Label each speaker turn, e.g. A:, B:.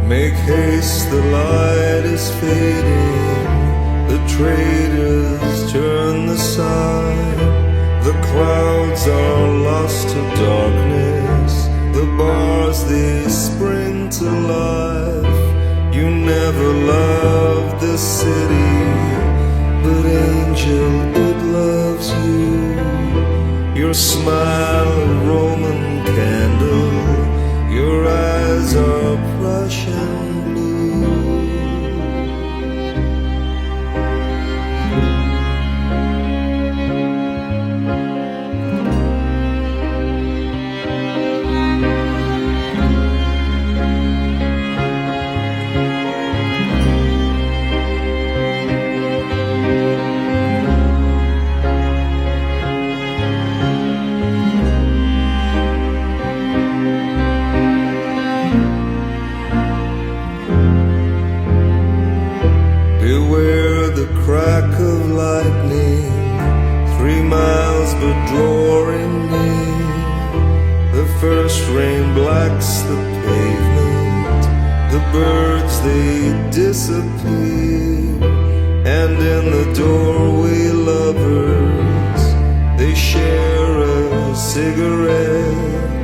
A: Make haste, the light is fading. The traders turn the side. The clouds are lost to darkness. The bars, they spring to life. You never loved the city, but angel, it loves you. Your smile, a Roman candle. Your eyes are Prussian blue. Beware the crack of lightning, 3 miles but drawing near. The first rain blacks the pavement. The birds, they disappear. And in the doorway, lovers, they share a cigarette.